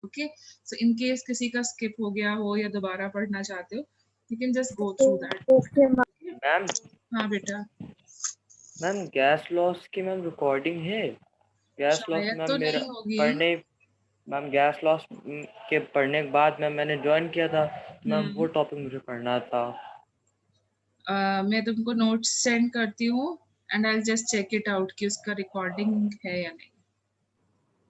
Okay, so in case किसी का skip हो गया हो या दोबारा पढ़ना चाहते हो, you can just go through that. Ma'am हाँ बेटा, मैम गैस लॉस की मैम रिकॉर्डिंग है? गैस लॉस शायद मैम तो मेरा नहीं होगी। पढ़ने, मैम गैस लॉस के पढ़ने के बाद मैंने ज्वाइन किया था मैम, वो टॉपिक मुझे पढ़ना था। मैं तुमको नोट्स सेंड करती हूँ and I just check it out कि उसका रिकॉर्डिंग है या नहीं।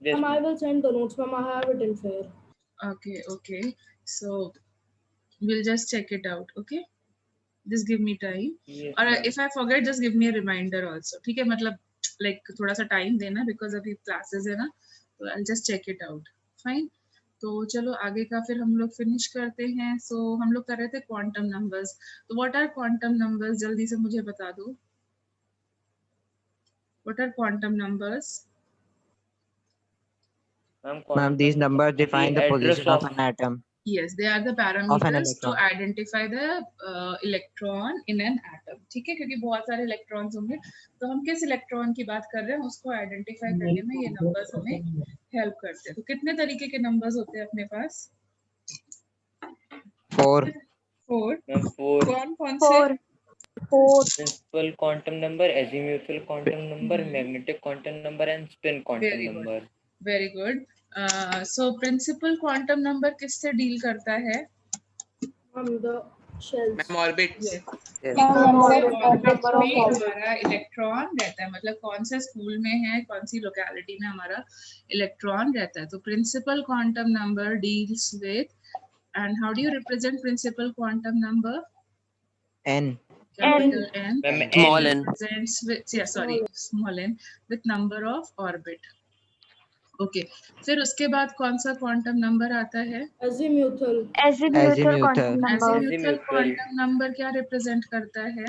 Yes, I will send the notes, ma'am. I have it in fair. Okay, so we'll just check it out. Okay, just give me time. yes, और ma'am. if I forget, just give me a reminder also. ठीक है, मतलब like थोड़ा सा time देना because अभी classes है ना, तो I'll just check it out. Fine. तो चलो आगे का फिर हम लोग फिनिश करते हैं। सो हम लोग कर रहे थे क्वांटम नंबर्स। तो व्हाट आर क्वांटम नंबर्स, जल्दी से मुझे बता दो। What are quantum numbers? Ma'am, these numbers define the position of an atom. Yes, they are the Of an parameters to electron. identify the electron in an atom. ठीक है, क्योंकि बहुत सारे इलेक्ट्रॉन्स होंगे, तो हम किस इलेक्ट्रॉन की बात कर रहे हैं उसको आइडेंटिफाई करने में ये नंबर्स हमें हेल्प करते हैं। तो कितने तरीके के नंबर्स होते हैं अपने पास? 4. 4। मैम 4 कौन से? Principal quantum number, azimuthal quantum number, magnetic quantum number and spin quantum number. Very good. So principal quantum number किससे डील करता है? The shells. Ma'am orbit. Orbit में हमारा इलेक्ट्रॉन रहता है, मतलब कौन से स्कूल में है, कौन सी लोकेलिटी में हमारा इलेक्ट्रॉन रहता है। तो principal quantum number deals with, and how do you represent principal quantum number? N. Capital N. Small n. Represents with, small n with number of orbit. Okay, फिर उसके बाद कौन सा क्वांटम नंबर आता है? Azimuthal. एजीम्यूथल क्वांटम नंबर क्या represent करता है?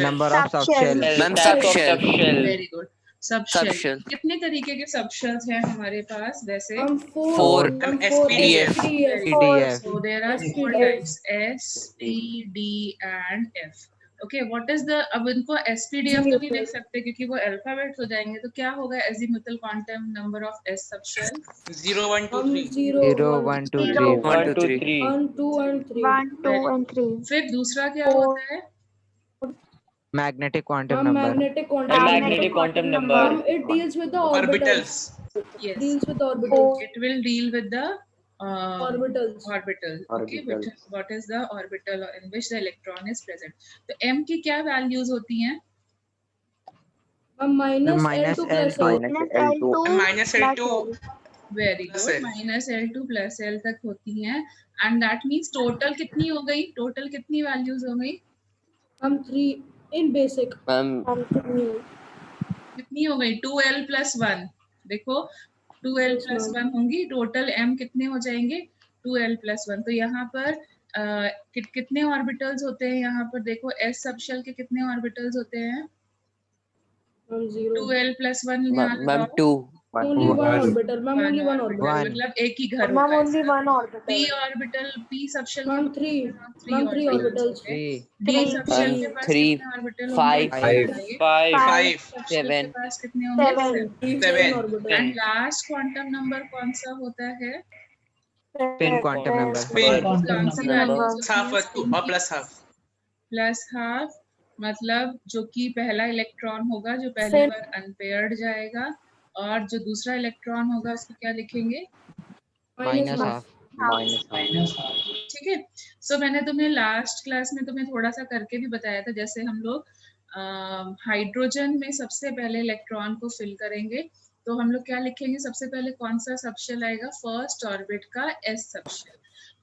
Number of subshells. Ma'am subshell. Very good, subshell. कितने तरीके के सबशेल्स हैं हमारे पास वैसे? 4 SPDF। PDF. So there are 4 types, S, P, D and F. Okay, what is the, अब इनको SPDF तो नहीं लिख सकते क्योंकि वो अल्फाबेट हो जाएंगे, तो क्या होगा azimuthal quantum number of S subshell? 0 1 2 3। 0, 1, 2, 3. 1 2 3 1 2 and 3. फिर दूसरा क्या होता है? Magnetic quantum number. Magnetic quantum. Magnetic quantum number. It deals with the orbitals. Yes, Deals with the orbitals. it will deal with the Orbitals. Okay, what is the orbital in which the electron is present? तो M की क्या values होती हैं? Minus Minus L2 plus L2. L. Minus L2। Very good, minus L2 plus L तक होती हैं। And that means total कितनी हो गई? टोटल कितनी वैल्यूज हो गई? 3 in basic. कितनी हो गई? 2L plus 1। देखो 2L plus 1 होंगी, टोटल M कितने हो जाएंगे? 2L plus 1। तो यहाँ पर कितने ऑर्बिटल्स होते हैं? यहाँ पर देखो S सबशेल के कितने ऑर्बिटल्स होते हैं? 0. 2L plus 1 यहाँ मैम लगाओ। 2। Only one orbital. Ma'am, only one orbital. मतलब एक ही घर होगा इसका। P orbital, P subshell Ma'am, 3. Ma'am, 3 orbitals. 3. D subshell के पास 3 कितने ऑर्बिटल 5 होंगे? 5 सबशेल के 7 पास कितने होंगे? 7 orbitals. And last quantum number कौन सा होता है? Spin quantum number. कौन सी वैल्यूज हाफ और प्लस हाफ। प्लस हाफ, मतलब जो कि पहला इलेक्ट्रॉन होगा जो पहली बार अनपेयर्ड जाएगा, और जो दूसरा इलेक्ट्रॉन होगा उसको क्या लिखेंगे? Minus half. ठीक है। सो मैंने तुम्हें लास्ट क्लास में तुम्हें थोड़ा सा करके भी बताया था, जैसे हम लोग हाइड्रोजन में सबसे पहले इलेक्ट्रॉन को फिल करेंगे तो हम लोग क्या लिखेंगे? सबसे पहले कौन सा सबशेल आएगा? फर्स्ट ऑर्बिट का S सबशेल,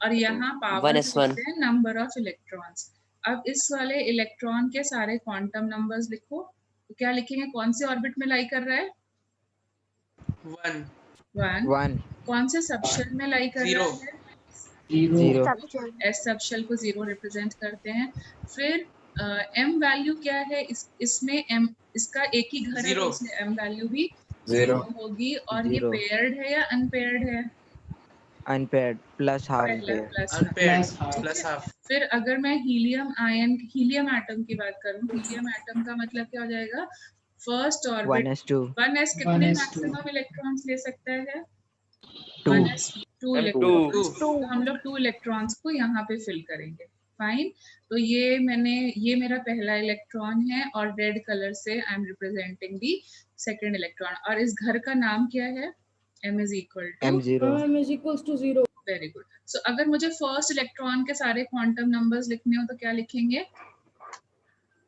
और यहाँ पावर लिखते हैं नंबर ऑफ इलेक्ट्रॉन्स। अब इस वाले इलेक्ट्रॉन के सारे क्वांटम नंबर्स लिखो, तो क्या लिखेंगे? कौन से ऑर्बिट में लाई कर रहा है? 1। कौन से सबशेल में लाई कर रहा है? 0. S सबशेल को 0 रिप्रेजेंट करते हैं। फिर M वैल्यू क्या है? इसमें M, इसका एक ही घर है तो इसलिए M वैल्यू भी 0 होगी। और ये पेयर्ड है या अनपेयर्ड है? Unpaired. Plus half. Plus half. फिर अगर मैं हीलियम एटम की बात करूं, हीलियम एटम का मतलब क्या हो जाएगा? First orbit 1s2. 1s कितने मैक्सिमम इलेक्ट्रॉन्स ले सकता है? 2 2 Ma'am, इलेक्ट्रॉन्स, two. तो हम लोग 2 इलेक्ट्रॉन्स को यहाँ पे फिल करेंगे। फाइन, तो ये मेरा पहला इलेक्ट्रॉन है और रेड कलर से आई am representing the second electron. और इस घर का नाम क्या है? m is equal to m0 m is equals to 0. Very good. So अगर मुझे फर्स्ट इलेक्ट्रॉन के सारे क्वांटम नंबर्स लिखने हो तो क्या लिखेंगे?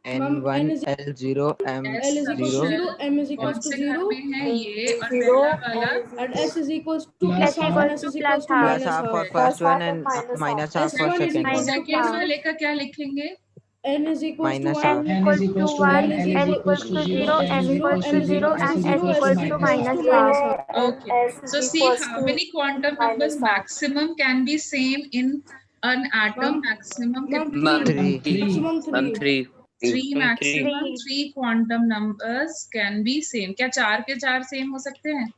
n1 l0 L is equals to m0 0, m is कौन equals to से घर 0, में है ये? और पहला वाला and s is equals to plus half, and s is equals to plus minus half for half. first one and minus half for S1 is second equal one. to second वाले का क्या लिखेंगे? n is equals to Minus 1, half. n is equals to 1, l is equals to 0, m is equals to 0, and s equals to minus half. Okay, so see how many quantum numbers maximum can be same in an atom? Maximum Ma'am, Three. maximum 3. Ma'am, 3. three maximum 3 quantum numbers can be same. क्या 4 के 4 same हो सकते हैं?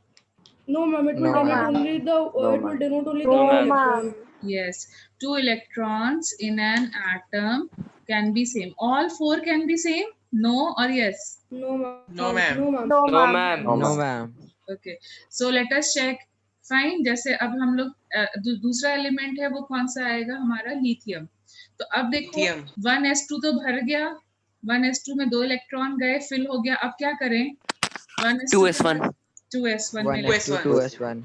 No, ma'am, it will No, denote ma'am. only the it will denote only No, the ma'am. electron. Yes, 2 electrons in an atom can be same. All 4 can be same? No or yes? No, ma'am. No, ma'am. No, ma'am. No, ma'am. No, ma'am. Okay, so let us check. Fine, जैसे अब हम लोग दूसरा element है वो कौन सा आएगा? हमारा लिथियम। तो अब देखो Lithium. 1s2 तो भर गया, 1s2 में 2 इलेक्ट्रॉन गए, फिल हो गया। अब क्या करें? 2s1. 2s1 में 1s2 2s1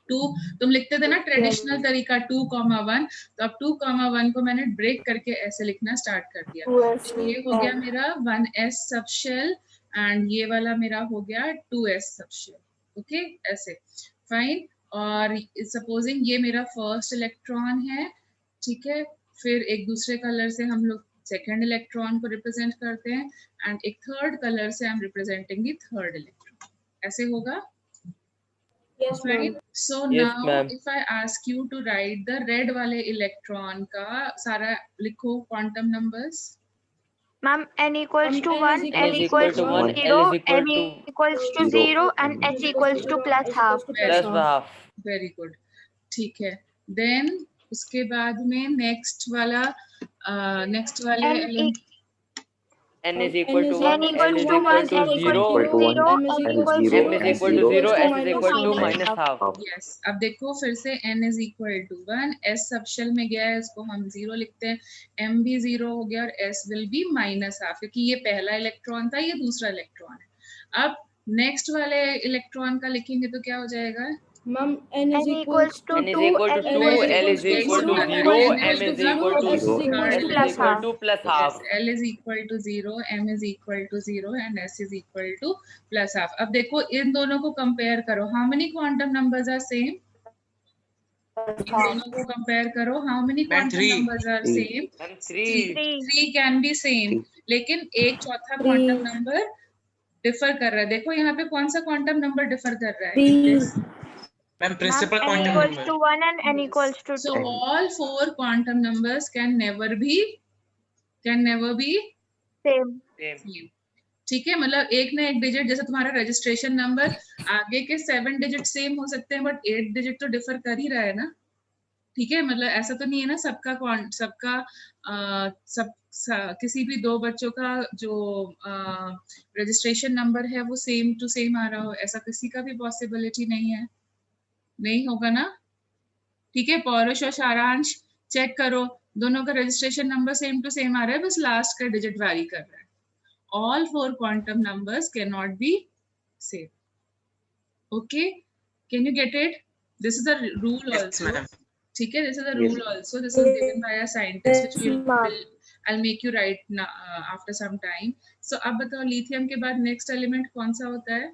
2 तुम लिखते थे ना ट्रेडिशनल तरीका 2,1, तो अब 2,1 को मैंने ब्रेक करके ऐसे लिखना स्टार्ट कर दिया। तो ये हो गया मेरा 1s सब शेल एंड ये वाला मेरा हो गया 2s सब शेल। ओके, ऐसे फाइन। और सपोजिंग ये मेरा फर्स्ट इलेक्ट्रॉन है, ठीक है। फिर एक दूसरे कलर से हम लोग सेकेंड इलेक्ट्रॉन को रिप्रेजेंट करते हैं एंड एक थर्ड कलर से आई am representing the third electron. ऐसे होगा? Yes, ma'am. Right. So Yes, now ma'am. if I ask you to write the red वाले इलेक्ट्रॉन का सारा लिखो quantum numbers. Ma'am, n equals to 1, N n is equals to 1, 0, L is m equals to 0, and s equals to plus half. plus half. Very good, ठीक है। Then उसके बाद में next वाले N is equal to 1, N L is equal to 0, M is equal to M is equal to 0, S is equal to minus half. Yes. अब देखो फिर से n is equal to 1, s सब shell में गया है, इसको हम 0 लिखते हैं, m भी 0 हो गया और s will be minus half, क्योंकि ये पहला इलेक्ट्रॉन था, ये दूसरा इलेक्ट्रॉन है। अब नेक्स्ट वाले इलेक्ट्रॉन का लिखेंगे तो क्या हो जाएगा? Ma'am, n is N equals equals to N is 2, equal to 2, L is equal to 0, M is equal to S is equal to plus half. plus half. Yes, L is equal to 0, M is equal to 0 and S is equal to plus half. अब देखो इन दोनों को compare करो, how many quantum numbers are same? इन दोनों को compare करो, how many quantum three. numbers are same? And 3. 3 can be same, लेकिन एक चौथा क्वांटम नंबर डिफर कर रहा है। देखो यहाँ पे कौन सा क्वांटम नंबर डिफर कर रहा है? Ma'am, principal n quantum equals number. to 1 and n equals to 2. So all 4 quantum numbers can never be Same. Same. ठीक है। मतलब एक ना एक डिजिट, जैसे तुम्हारा रजिस्ट्रेशन नंबर आगे के 7 डिजिट सेम हो सकते हैं बट 8 डिजिट तो डिफर कर ही रहा है ना, ठीक है। मतलब ऐसा तो नहीं है ना किसी भी 2 बच्चों का जो रजिस्ट्रेशन नंबर है वो सेम टू सेम आ रहा हो, ऐसा किसी का भी पॉसिबिलिटी नहीं है, नहीं होगा ना, ठीक है। पौरुष और सारांश चेक करो, दोनों का registration number same to same आ रहा है, बस लास्ट का डिजिट वैरी कर रहा है। All 4 quantum numbers cannot be same. Okay, can you get it? This is a rule Yes, also. ma'am. ठीक है, this is a rule also. This is given by a scientist, which I'll make you write now, after some time. So अब बताओ lithium के बाद next element कौन सा होता है?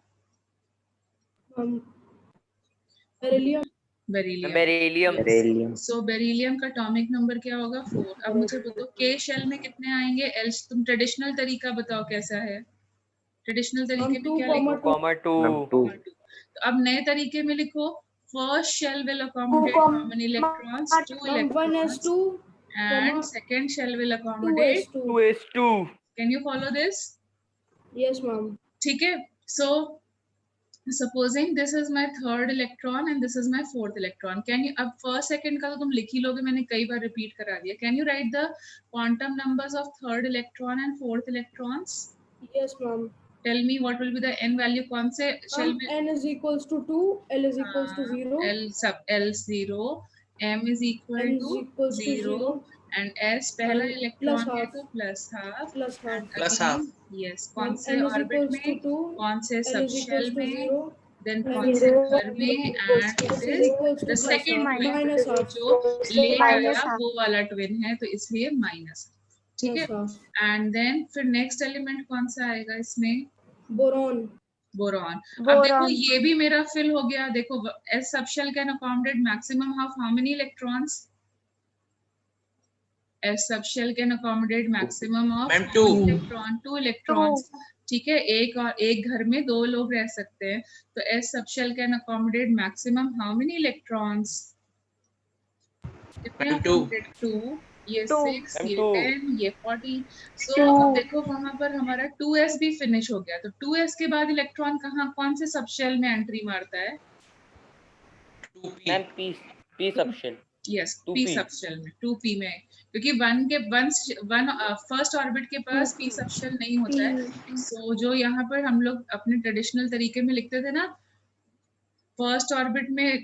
Beryllium. Beryllium. So बेरिलियम का एटॉमिक नंबर क्या होगा? 4। अब मुझे बताओ के शेल में कितने आएंगे? एल, तुम ट्रेडिशनल तरीका बताओ कैसा है? ट्रेडिशनल तरीके में क्या लिखो? 2, 2। तो अब नए तरीके में लिखो, first shell will accommodate how many electrons? 2 electrons. 1s2, And second shell will accommodate 2s2. 2s2. Can you follow this? Yes, ma'am. ठीक है। So supposing this is my third electron and this is my fourth electron. Can you, अब first second का तो तुम लिख ही लोगे, मैंने कई बार repeat करा दिया। Can you write the quantum numbers of third electron and fourth electrons? Yes, ma'am. Tell me what will be the n value, कौन से शेल में? n is equals to 2, L is equals to 0, L sub L 0, m is equal n is to equals to 0 0 and s पहला and electron plus है half, तो plus half plus half. Plus again half. yes, कौन Ma'am, से n is orbit equals to में, 2, कौन से L सब is shell equals to में, 0, देन and कौन से घर में, and this it is is equals to the plus second half, twin, minus half, जो ले Minus आया half. वो वाला ट्विन है तो इसलिए माइनस, ठीक है। plus half. एंड देन फिर नेक्स्ट एलिमेंट कौन सा आएगा इसमें? Boron, boron. अब देखो Boron. ये भी मेरा फिल हो गया, देखो S subshell can accommodate maximum of how many electrons? S subshell can accommodate maximum of Ma'am, two. Electron, 2 electrons, ठीक है। एक घर में 2 लोग रह सकते हैं, तो S subshell can accommodate maximum how many electrons? कितने Ma'am, two. अकोमोडेट? 2, ये 2. 6, Ma'am, ये two. 10, ये 40। सो 2. अब देखो वहां पर हमारा 2s भी फिनिश हो गया, तो 2s के बाद इलेक्ट्रॉन कहाँ, कौन से सबशेल में एंट्री मारता है? 2p. Ma'am p subshell, yes, 2p. p subshell में, 2p में, क्योंकि वन फर्स्ट ऑर्बिट के पास p सबशेल नहीं होता है। सो जो यहाँ पर हम लोग अपने ट्रेडिशनल तरीके में लिखते थे ना, फर्स्ट ऑर्बिट में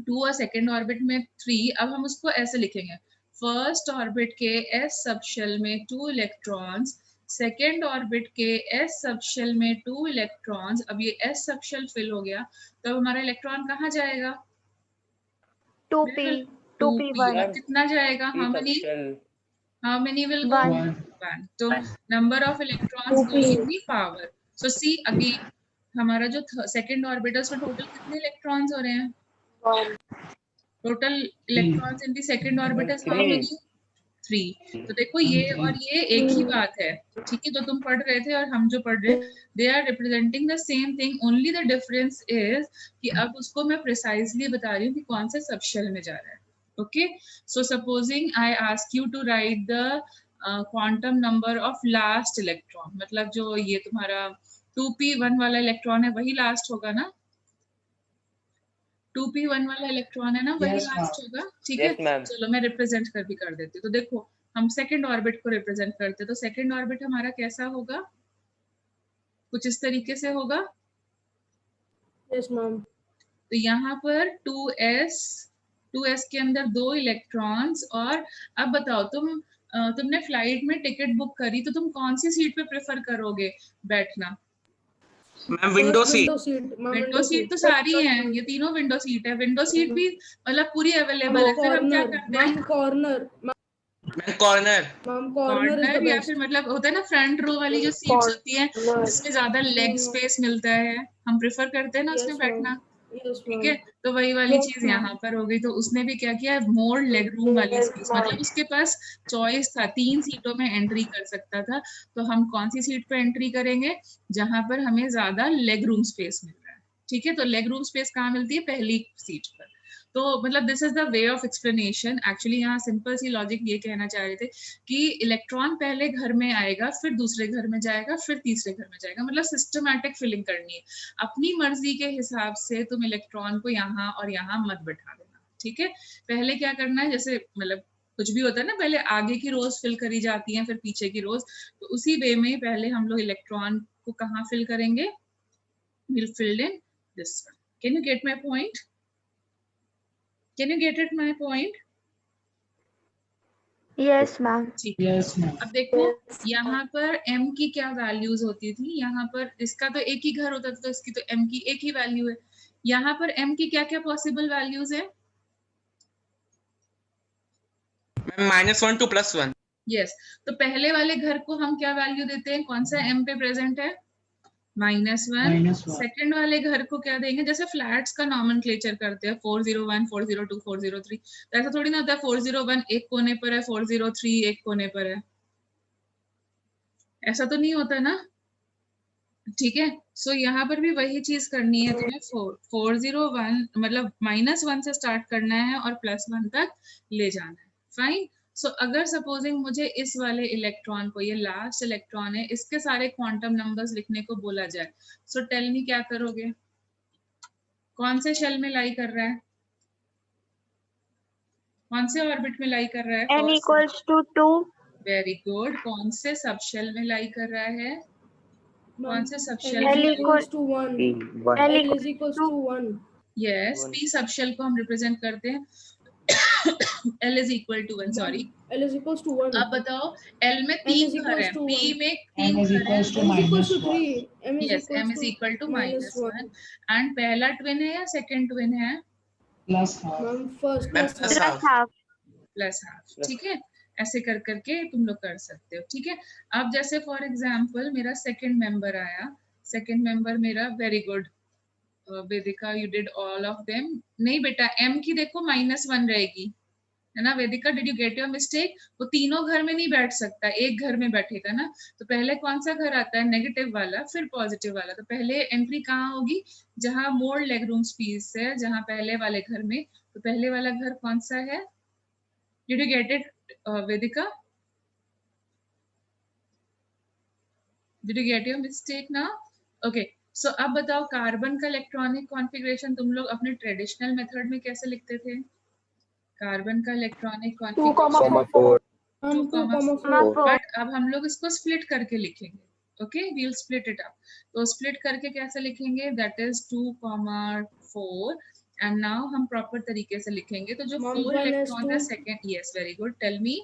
2 और सेकेंड ऑर्बिट में 3, अब हम उसको ऐसे लिखेंगे, फर्स्ट ऑर्बिट के s सबशेल में 2 इलेक्ट्रॉन्स, सेकेंड ऑर्बिट के s सबशेल में 2 इलेक्ट्रॉन्स। अब ये s सबशेल फिल हो गया, तो अब हमारा इलेक्ट्रॉन कहाँ जाएगा? 2p. 2p1. अब कितना जाएगा? p how many, subshell, how many will go? 1. 1। तो number of electrons going in the power. So see again, हमारा जो सेकेंड ऑर्बिट है उसमें टोटल कितने इलेक्ट्रॉन्स हो रहे हैं? Total electrons in the second orbit is how many? 3। तो देखो ये और ये एक ही बात है, ठीक है, जो तुम पढ़ रहे थे और हम जो पढ़ रहे हैं, they are representing the same thing, only the difference is कि अब उसको मैं प्रिसाइजली बता रही हूँ कि कौन से सबशेल में जा रहा है। Okay, so supposing I ask you to write the quantum number of last electron, मतलब जो ये तुम्हारा 2p1 वाला इलेक्ट्रॉन है वही लास्ट होगा ना? 2p1 वाला इलेक्ट्रॉन है ना, वही लास्ट होगा, ठीक है। Yes, ma'am. चलो मैं रिप्रेजेंट कर देती हूँ। तो देखो हम सेकंड ऑर्बिट को रिप्रेजेंट करते हैं, तो सेकंड ऑर्बिट हमारा कैसा होगा? कुछ इस तरीके से होगा। yes ma'am, तो यहाँ पर 2s के अंदर 2 इलेक्ट्रॉन्स। और अब बताओ तुमने फ्लाइट में टिकट बुक करी, तो तुम कौन सी सीट पे प्रेफर करोगे बैठना? Ma'am, window First seat. window seat, ma'am, window seat तो सारी है, ये तीनों विंडो सीट है। विंडो सीट भी मतलब पूरी अवेलेबल है, फिर हम क्या corner, करते हैं? ma'am, corner, Ma'am, corner. ma'am, corner is the corner या best. फिर मतलब होता है ना फ्रंट रो वाली जो सीट्स होती है जिसमें ज्यादा लेग स्पेस मिलता है, हम प्रेफर करते हैं ना उसमें Yes ma'am, बैठना, yes ठीक ma'am, है। तो वही वाली चीज यहाँ पर हो गई, तो उसने भी क्या किया, मोर लेग रूम वाली स्पेस, मतलब उसके पास चॉइस था, 3 सीटों में एंट्री कर सकता था। तो हम कौन सी सीट पे एंट्री करेंगे? जहां पर हमें ज्यादा लेग रूम स्पेस मिल रहा है, ठीक है। तो लेग रूम स्पेस कहाँ मिलती है? पहली सीट पर। तो मतलब this is the way of explanation. Actually यहाँ सिंपल सी लॉजिक ये कहना चाह रहे थे कि इलेक्ट्रॉन पहले घर में आएगा, फिर दूसरे घर में जाएगा, फिर तीसरे घर में जाएगा, मतलब सिस्टमैटिक फिलिंग करनी है। अपनी मर्जी के हिसाब से तुम इलेक्ट्रॉन को यहाँ और यहाँ मत बैठा देना, ठीक है। पहले क्या करना है, जैसे मतलब कुछ भी होता है ना, पहले आगे की रोज फिल करी जाती हैं, फिर पीछे की रोज, तो उसी वे में पहले हम लोग इलेक्ट्रॉन को कहाँ फिल करेंगे? Will filled in this one. Can you get my point? Can you get it my point? Yes, ma'am. ठीक है। अब देखो यहाँ पर m की क्या वैल्यूज होती थी, यहाँ पर इसका तो एक ही घर होता था, तो इसकी तो m की एक ही वैल्यू है। यहाँ पर m की क्या क्या पॉसिबल वैल्यूज है? Ma'am, -1 to +1. यस, तो पहले वाले घर को हम क्या वैल्यू देते हैं? कौन सा m पे प्रेजेंट है? -1। सेकेंड वाले घर को क्या देंगे? जैसे फ्लैट्स का नॉमेनक्लेचर करते हैं, 401, 402, 403, तो ऐसा थोड़ी ना होता है 401 एक कोने पर है, 403 एक कोने पर है, ऐसा तो नहीं होता ना, ठीक है। सो यहाँ पर भी वही चीज करनी है तुम्हें, 401 मतलब -1 से स्टार्ट करना है और +1 तक ले जाना है, फाइन। सो अगर सपोजिंग मुझे इस वाले इलेक्ट्रॉन को, ये लास्ट इलेक्ट्रॉन है, इसके सारे क्वांटम नंबर्स लिखने को बोला जाए, सो टेल मी क्या करोगे? कौन से शेल में लाई कर रहा है? कौन से ऑर्बिट में लाई कर रहा है? N equals to 2. Very good. कौन से सब शेल में लाई कर रहा है? कौन से सबशेल L में? equals to 1. One. L L is equals to 1. Yes, One. P subshell को हम रिप्रेजेंट करते हैं L is equal to 1, sorry. L is equals to 1. अब बताओ L में M is 3 घर equals है, to P 1. में M 3 is घर है। equals to M is equals minus to 3. 1. M is Yes, M is equal to minus 1. And पहला twin है या सेकंड ट्विन है? Plus half. Ma'am, first Ma'am, plus plus half. plus half. Plus half, Plus. ठीक है। ऐसे कर करके तुम लोग कर सकते हो, ठीक है। अब जैसे फॉर एग्जांपल मेरा सेकंड मेंबर आया, सेकंड मेंबर मेरा very good Vedika, you did all of them. नहीं बेटा, M की देखो -1 रहेगी, है ना Vedika? Did you get your mistake? वो तीनों घर में नहीं बैठ सकता, एक घर में बैठेगा ना। तो पहले कौन सा घर आता है? नेगेटिव वाला, फिर पॉजिटिव वाला। तो पहले एंट्री कहाँ होगी? जहाँ मोर लेग रूम स्पेस है, जहाँ पहले वाले घर में। तो पहले वाला घर कौन सा है? Did you get it, Vedika? Did you get your mistake now? Okay. So अब बताओ कार्बन का इलेक्ट्रॉनिक कॉन्फ़िगरेशन तुम लोग अपने ट्रेडिशनल मेथड में कैसे लिखते थे? कार्बन का इलेक्ट्रॉनिक 2,4. 2,4। बट अब हम लोग इसको स्प्लिट करके लिखेंगे। Okay, we'll split it up. तो स्प्लिट करके कैसे लिखेंगे? दैट इज 2,4 एंड नाउ हम प्रॉपर तरीके से लिखेंगे। तो जो 4 इलेक्ट्रॉन है second, yes very good, tell me.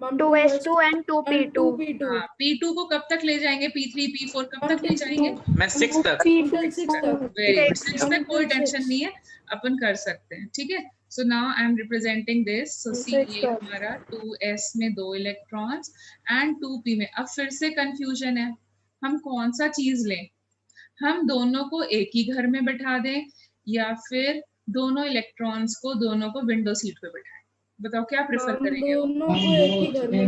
2s2 and 2p2. हाँ, P2 को कब तक ले जाएंगे? P3 P4 कब तक ले जाएंगे? मैं 6 तक। Until 6 तक. वेरी गुड, 6 तक कोई Until टेंशन 6. नहीं है, अपन कर सकते हैं, ठीक है। So now I am representing this. So see ये हमारा 2s में 2 इलेक्ट्रॉन्स एंड 2p में। अब फिर से कंफ्यूजन है, हम कौन सा चीज लें? हम दोनों को एक ही घर में बैठा दें या फिर दोनों इलेक्ट्रॉन्स को दोनों को विंडो सीट पे बैठाएं? बताओ क्या प्रेफर करेंगे? दोनों को एक ही घर में.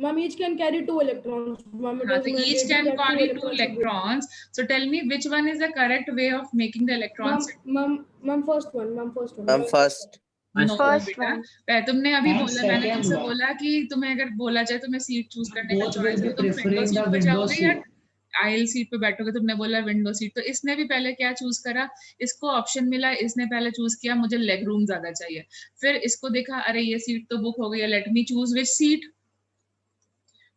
Ma'am, each can carry 2 electrons. Ma'am, it हाँ, doesn't तो matter each if can we get carry 2 electrons. electrons. So tell me which one is the correct way of making the electrons? Ma'am, first one. Ma'am, first. No, First बेटा, one. तुमने अभी Ma'am, बोला, मैंने second तुमसे one. बोला कि तुम्हें अगर बोला जाए तुम्हें सीट चूज करने का Both चॉइस will है, be तुम विंडो preferring सीट the पे window जाओगे या seat. आयल सीट पे बैठोगे? तुमने बोला विंडो सीट। तो इसने भी पहले क्या चूज करा? इसको ऑप्शन मिला, इसने पहले चूज किया मुझे लेग रूम ज्यादा चाहिए। फिर इसको देखा, अरे ये सीट तो बुक हो गई है, let me choose which seat,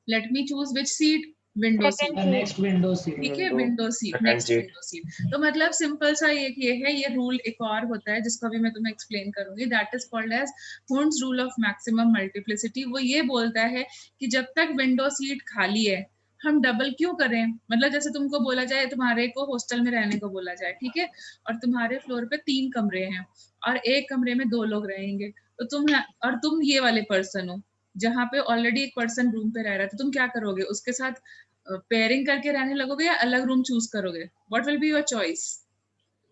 let me choose which seat, window seat. The next window seat. ठीक है, window seat, next window seat. तो मतलब सिंपल सा ये है, ये रूल एक और होता है जिसको अभी मैं तुम्हें एक्सप्लेन करूंगी, that is called as Hund's rule of maximum multiplicity. वो ये बोलता है कि जब तक विंडो सीट खाली है हम डबल क्यों करें? मतलब जैसे तुमको बोला जाए, तुम्हारे को हॉस्टल में रहने को बोला जाए, ठीक है, और तुम्हारे फ्लोर पे 3 कमरे हैं और एक कमरे में 2 लोग रहेंगे, तो तुम ये वाले पर्सन हो जहाँ पे ऑलरेडी एक पर्सन रूम पे रह रहा है, तो तुम क्या करोगे? उसके साथ पेयरिंग करके रहने लगोगे या अलग रूम चूज करोगे? What will be your choice?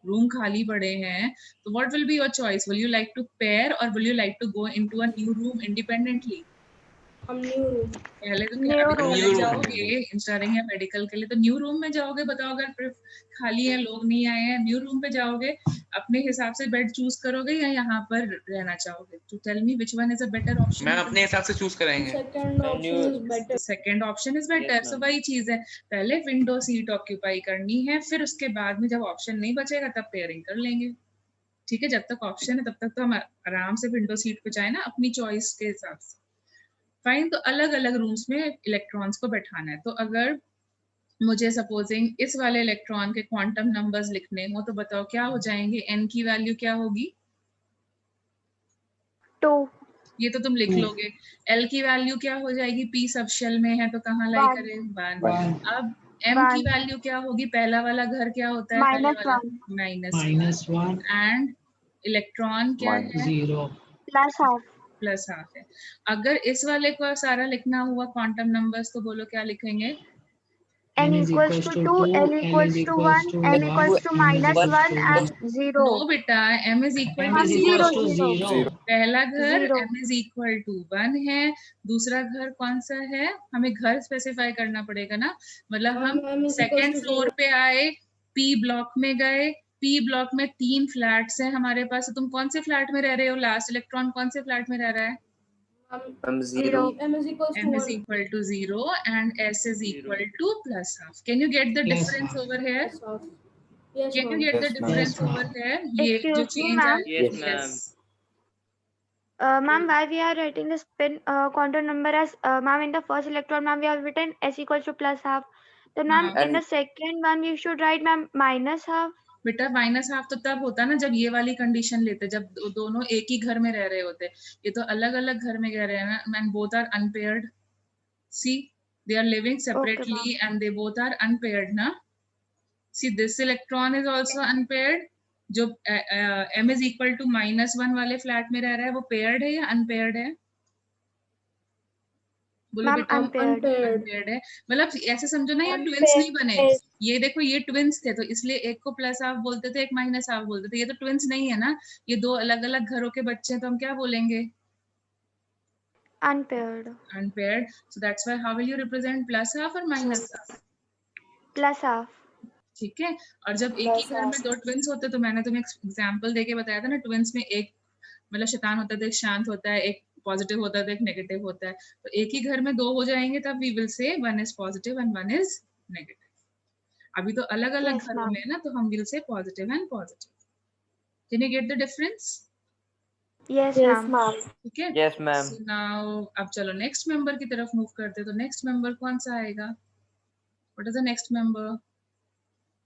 Room खाली पड़े हैं, तो what will be your choice? Will you like to pair और will you like to go into a new room independently? पहले तो room. जाओगे इंजीनियरिंग या मेडिकल के लिए, तो न्यू रूम में जाओगे। बताओ, अगर फिर खाली है, लोग नहीं आए हैं, न्यू रूम पे जाओगे, अपने हिसाब से बेड चूज करोगे या यहाँ पर रहना चाहोगे? तो tell me which one is a better option? Ma'am अपने हिसाब से चूज करेंगे। Second option is better. सो वही चीज है, पहले विंडो सीट ऑक्यूपाई करनी है, फिर उसके बाद में जब ऑप्शन नहीं बचेगा तब पेयरिंग कर लेंगे, ठीक है। जब तक ऑप्शन है तब तक तो हम आराम से विंडो सीट पे जाए ना, अपनी चॉइस के हिसाब से। फाइन, तो अलग अलग रूम्स में इलेक्ट्रॉन्स को बैठाना है। तो अगर मुझे सपोजिंग इस वाले इलेक्ट्रॉन के क्वांटम नंबर्स लिखने हो तो बताओ क्या हो जाएंगे? n की वैल्यू क्या होगी? 2. ये तो तुम लिख लोगे। l की वैल्यू क्या हो जाएगी? p सब शेल में है तो कहाँ लाई करें? 1। अब m की वैल्यू क्या होगी? पहला वाला घर क्या होता है? पहले वाला -1 एंड इलेक्ट्रॉन क्या है? 0 प्लस हाफ है। अगर इस वाले को सारा लिखना हुआ क्वांटम नंबर्स तो बोलो क्या लिखेंगे? n equals to 2, l equals to 1, m equals to -1 and 0. No बेटा, m is equal to 0. पहला घर m is equal to 1 है, दूसरा घर कौन सा है? हमें घर स्पेसिफाई करना पड़ेगा ना। मतलब हम सेकेंड फ्लोर पे आए, p ब्लॉक में गए, p ब्लॉक में 3 फ्लैट्स हैं हमारे पास। तुम कौन से फ्लैट में रह रहे हो? लास्ट इलेक्ट्रॉन कौन से फ्लैट में रह रहा है? Zero. M is equal to 0 and s is equal to plus half. Can you get the difference over here? Yes, Can you ma'am. get the difference over here? ये जो Excuse me, change ma'am. Yes, ma'am. Ma'am, why we are writing the spin quantum number as ma'am in the first electron, ma'am, we have written s equals to plus half. तो ma'am हाँ। in the second one you should write ma'am minus half. बेटा minus half तो तब होता है ना जब ये वाली कंडीशन लेते, जब दोनों एक ही घर में रह रहे होते। ये तो अलग अलग घर में रह रहे हैं ना, man both are unpaired. See they are living separately and they both are unpaired ना। See this electron is also unpaired. जो m इज इक्वल टू -1 वाले फ्लैट में रह रहा है वो पेयर्ड है या अनपेयर्ड है? बोलो मैम बेटा। अनपेयर्ड. अनपेयर्ड है, मतलब ऐसे समझो ना, ये ट्विंस नहीं बने। ये देखो ये ट्विंस थे तो इसलिए एक को प्लस हाफ बोलते थे, एक माइनस हाफ बोलते थे। ये तो ट्विंस नहीं है ना, ये दो अलग अलग घरों के बच्चे हैं, तो हम क्या बोलेंगे? Unpaired. Unpaired. So that's why how will you represent plus half और माइनस हाफ? Plus half. ठीक है। और जब एक ही घर में दो ट्विंस होते तो मैंने तुम्हें एग्जांपल देके बताया था ना, ट्विंस में एक मतलब शैतान होता है, एक शांत होता है, एक पॉजिटिव होता है, एक नेगेटिव होता है। तो एक ही घर में दो हो जाएंगे तब we will say one is positive and one is negative. अभी तो अलग अलग Yes, घरों ma'am. में है ना, तो हम will say positive and positive. Can you get the difference? Yes, ma'am. ठीक है। Yes, ma'am. So now अब चलो नेक्स्ट मेंबर की तरफ मूव करते हैं। तो नेक्स्ट मेंबर कौन सा आएगा? What is the next member?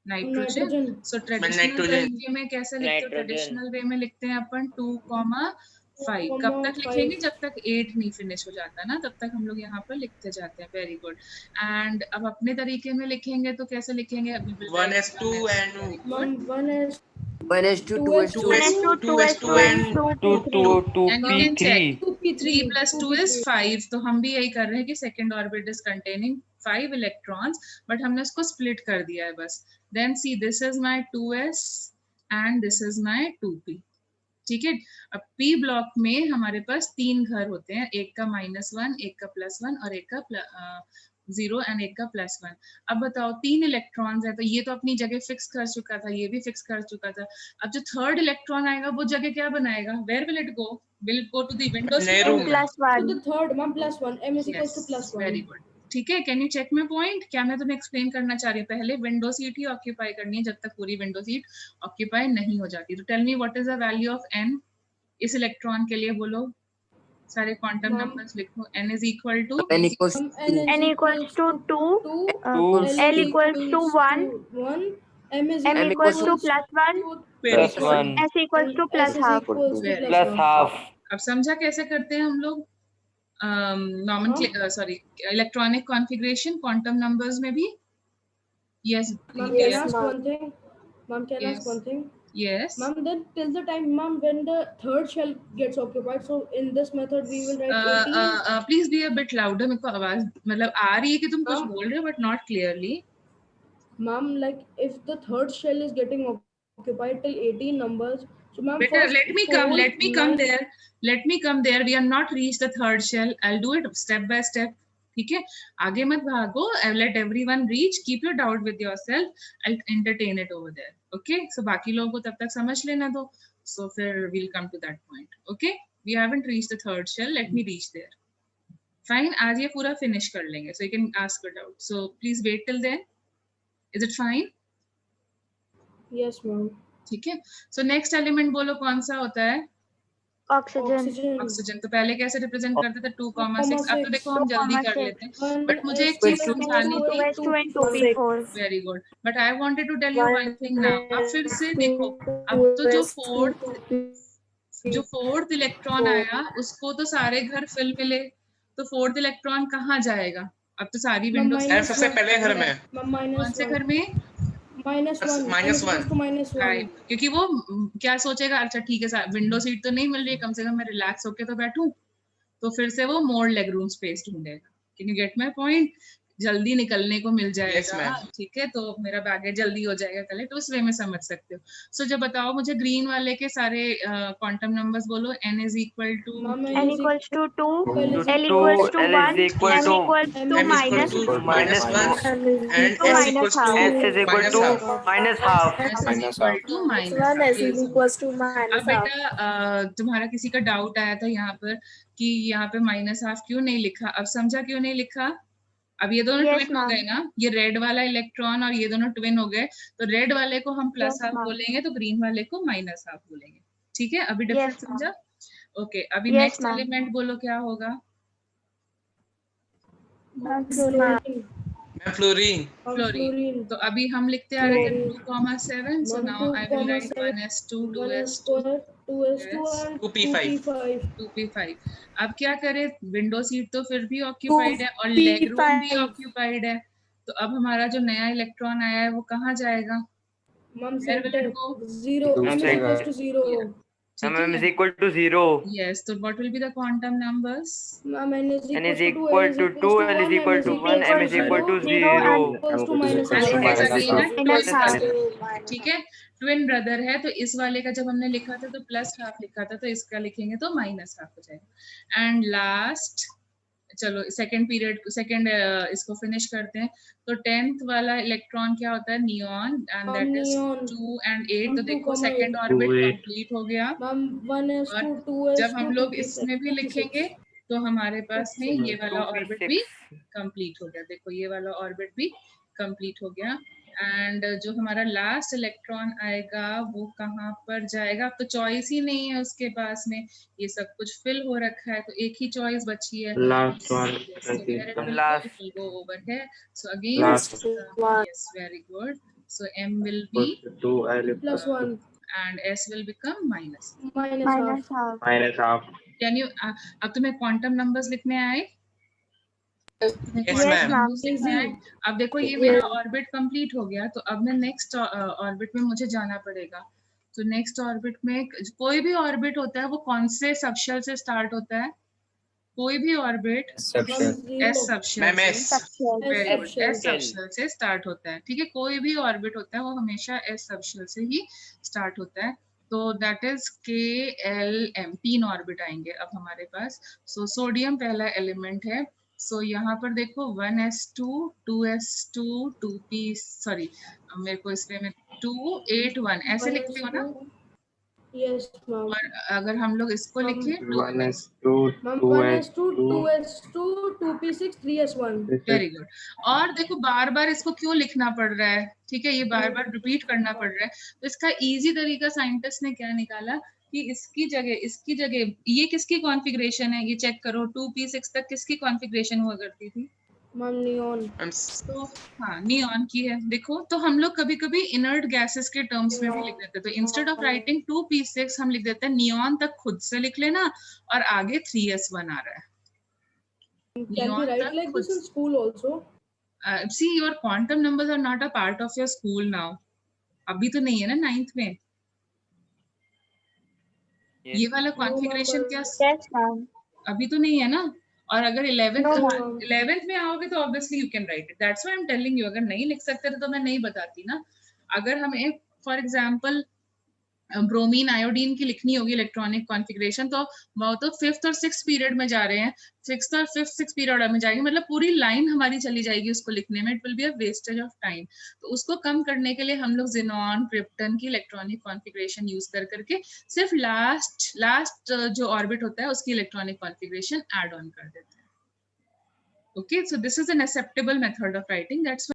Nitrogen. Nitrogen. So traditional nitrogen. तरीके में कैसे लिखते हो? नाइट्रोजन। ट्रेडिशनल वे में लिखते हैं अपन 2,5। कब तक 2,5. लिखेंगे? जब तक 8 नहीं फिनिश हो जाता ना, तब तक हम लोग यहाँ पर लिखते जाते हैं। Very good. एंड अब अपने तरीके में लिखेंगे तो कैसे लिखेंगे? 1s2 and Ma'am, 1s, 1s2, 2s2, 2s2, 2s2 and 2 And we can check 2p3 3 plus 2 is 5। तो हम भी यही कर रहे हैं कि second orbit is containing 5 electrons, but हमने उसको स्प्लिट कर दिया है बस। Then see this is my 2s and this is my 2p। ठीक है। अब p ब्लॉक में हमारे पास 3 घर होते हैं, एक का -1, एक का +1 और एक का 0 एंड एक का +1। अब बताओ 3 इलेक्ट्रॉन्स है तो ये तो अपनी जगह फिक्स कर चुका था, ये भी फिक्स कर चुका था। अब जो थर्ड इलेक्ट्रॉन आएगा वो जगह क्या बनाएगा? Where will it go? Will it go to the window नए सीट? रूम में। Plus to 1. the third, ma'am, +1. M is equals to +1. Very good. ठीक है। Can you check my point? क्या मैं तुम्हें एक्सप्लेन करना चाह रही हूँ? पहले विंडो सीट ही ऑक्यूपाई करनी है जब तक पूरी विंडो सीट ऑक्यूपाई नहीं हो जाती। तो tell me what is the value of n इस इलेक्ट्रॉन के लिए? बोलो सारे क्वांटम Ma'am. नंबर्स लिखो। n is equal to n equals Ma'am, to N equals to 2. 2. L equals to 1. 1. M is M equals to +1. Very plus good. 1 S equals to S plus is half. equals to Very plus half. अब समझा कैसे करते हैं हम लोग sorry electronic configuration quantum numbers में भी? Yes Ma'am, can I ask one thing? Ma'am, can I Yes. ask one thing? Yes. Ma'am, then till the time, ma'am, when the third shell gets occupied, so in this method we will write 18. Please be a bit louder. मेरे को आवाज मतलब आ रही है कि तुम कुछ Ma'am. बोल रहे हो but not clearly. Ma'am, like if the third shell is getting occupied till 18 numbers, so ma'am, Better first let me come 4, 9. there. Let me come there. We are not reached the third shell. I'll do it step by step. ठीक है। आगे मत भागो। I'll let everyone reach. Keep your doubt with yourself. I'll entertain it over there. Okay. So बाकी लोगों को तब तक समझ लेना दो. So फिर we'll come to that point. Okay. We haven't reached the third shell. Let me reach there. Fine. आज ये पूरा finish कर लेंगे. So you can ask your doubt. So please wait till then. Is it fine? Yes, ma'am. ठीक है। So next element बोलो कौन सा होता है? Oxygen. Oxygen. ऑक्सीजन। तो पहले कैसे रिप्रेजेंट करते थे? 2,6। अब तो 2,6. देखो हम जल्दी कर 2,6. लेते हैं, 1 बट मुझे एक S चीज equals to समझानी थी। 2s2 and 2p4. Very good. But I wanted to tell you one thing now. अब फिर से देखो, अब तो जो फोर्थ इलेक्ट्रॉन आया उसको तो सारे घर फिल मिले, तो फोर्थ इलेक्ट्रॉन कहाँ जाएगा? अब तो सारी Ma'am, विंडोज यार सबसे पहले घर में। Ma'am, कौन से घर में? -1. -1. M is equals to -1. Right. क्योंकि वो क्या सोचेगा, अच्छा ठीक है विंडो सीट तो नहीं मिल रही है, कम से कम मैं रिलैक्स होके तो बैठूं। तो फिर से वो मोर लेग रूम स्पेस ढूंढेगा। Can you get my point? जल्दी निकलने को मिल Yes, जाएगा। ma'am. ठीक है। तो मेरा बैगेज जल्दी हो जाएगा कलेक्ट, उस वे में समझ सकते हो। सो जब बताओ मुझे ग्रीन वाले के सारे क्वांटम नंबर्स बोलो। n is equal to Ma'am, N equals to 2. L L equals to L 1. is equal M to equals to m is equal minus to minus -1 and to s minus equals half. to s is equal minus to half. minus half. s is minus equal half. To minus. equals to अब minus half. बेटा तुम्हारा किसी का doubt आया था यहाँ पर कि यहाँ पे माइनस हाफ क्यों नहीं लिखा? अब समझा क्यों नहीं लिखा? अब ये दोनों Yes, ट्विन हो ma'am. गए ना, ये रेड वाला इलेक्ट्रॉन और ये दोनों ट्विन हो गए, तो रेड वाले को हम प्लस Yes, हाफ ma'am. बोलेंगे, तो ग्रीन वाले को माइनस हाफ बोलेंगे। ठीक है। अभी Yes, डिफरेंस ma'am. समझा? ओके। अभी Yes, नेक्स्ट ma'am. एलिमेंट बोलो क्या होगा? Ma'am, 14. Fluorine. फ्लोरीन। तो अभी हम लिखते आ रहे थे 2,7, so now I will write 1s2, 2s2, 2s2 and 2p5. 2p5। अब क्या करें, विंडो सीट तो फिर भी ऑक्यूपाइड है और लेग रूम भी ऑक्यूपाइड है, तो अब हमारा जो नया इलेक्ट्रॉन आया है वो कहाँ जाएगा? Mom Where said will it that go? 0 m is equals to 0. ठीक m is है, equal to 0. yes, तो what will be the quantum numbers? Ma'am, n is n is equal equal to 2, l is equal to 1, m is equal to 0. equals to minus And it is again a minus twin half. brother, ठीक है, twin brother है, तो इस वाले का जब हमने लिखा था तो प्लस हाफ लिखा था, तो इसका लिखेंगे तो माइनस हाफ हो जाएगा। एंड लास्ट, चलो सेकंड पीरियड, सेकंड इसको फिनिश करते हैं। तो 10th वाला इलेक्ट्रॉन क्या होता है? Neon, and that is Neon. 2 and 8। तो 2, देखो 8. सेकंड ऑर्बिट कंप्लीट हो गया। Ma'am, 1s2, और 2s2, जब हम लोग इसमें भी लिखेंगे तो हमारे पास में ये वाला 2p6. ऑर्बिट भी कंप्लीट हो गया। देखो ये वाला ऑर्बिट भी कंप्लीट हो गया। एंड जो हमारा लास्ट इलेक्ट्रॉन आएगा वो कहाँ पर जाएगा? अब तो चॉइस ही नहीं है उसके पास में, ये सब कुछ फिल हो रखा है, तो एक ही चॉइस बची है, Last one. Last. it will go over here. So again, yes, very good. So m will be plus 1 and s will become minus. minus half. Minus half. Can you अब तुम्हें quantum numbers लिखने आए? Yes, ma'am. numbers लिखने आए? अब देखो ये मेरा ऑर्बिट कंप्लीट हो गया, तो अब मैं नेक्स्ट ऑर्बिट में मुझे जाना पड़ेगा। तो नेक्स्ट ऑर्बिट में कोई भी ऑर्बिट होता है वो कौन से सबशेल से स्टार्ट होता है? कोई भी ऑर्बिट एस सबशेल Ma'am, से, S. Very good, subshell. S subshell से स्टार्ट होता है, ठीक है। कोई भी ऑर्बिट होता है वो हमेशा एस सबशेल से ही स्टार्ट होता है। तो दैट इज के एल एम, 3 ऑर्बिट आएंगे अब हमारे पास। सो सोडियम पहला एलिमेंट है। सो यहाँ पर देखो 1s2, 2s2, 2p, सॉरी मेरे को इसमें मैं 2, 8, 1 ऐसे लिखती हूँ ना। Yes, ma'am. और अगर हम लोग इसको लिखें 1s2, Ma'am, 1s2, 2s2, 2p6, 3s1. Very good. और देखो बार बार इसको क्यों लिखना पड़ रहा है, ठीक है, ये बार बार रिपीट करना पड़ रहा है। तो इसका इजी तरीका साइंटिस्ट ने क्या निकाला कि इसकी जगह ये किसकी कॉन्फ़िगरेशन है, ये चेक करो। 2p6 तक किसकी कॉन्फ़िगरेशन हुआ करती थी? Ma'am, neon. तो हाँ, नियॉन की है। देखो तो हम लोग कभी कभी इनर्ट गैसेस के टर्म्स में भी लिख देते हैं। तो इंस्टेड ऑफ राइटिंग 2p6 हम लिख देते हैं नियॉन तक खुद से लिख लेना, और आगे 3s1 आ रहा है। Can we Neon write तक like खुद this in school also? See, your quantum numbers are not a part of your school now. अभी तो नहीं है ना 9th में। Yes. ये वाला कॉन्फ़िगरेशन क्या Yes, ma'am. अभी तो नहीं है ना। और अगर 11th No, ma'am. 11th में आओगे तो obviously you can write it. That's why I am telling you. अगर नहीं लिख सकते थे तो मैं नहीं बताती ना। अगर हमें फॉर एग्जांपल ब्रोमीन आयोडीन की लिखनी होगी इलेक्ट्रॉनिक कॉन्फ़िगरेशन, तो वो तो 5th और 6th पीरियड में जा रहे हैं, 6th और 5th 6th पीरियड में जाएंगे, मतलब पूरी लाइन हमारी चली जाएगी उसको लिखने में। It will be a wastage of time. तो उसको कम करने के लिए हम लोग ज़ेनॉन, क्रिप्टन की इलेक्ट्रॉनिक कॉन्फ़िगरेशन यूज करके सिर्फ लास्ट जो ऑर्बिट होता है उसकी इलेक्ट्रॉनिक कॉन्फ़िगरेशन ऐड ऑन कर देते हैं। Okay, so this is an acceptable method of writing. That's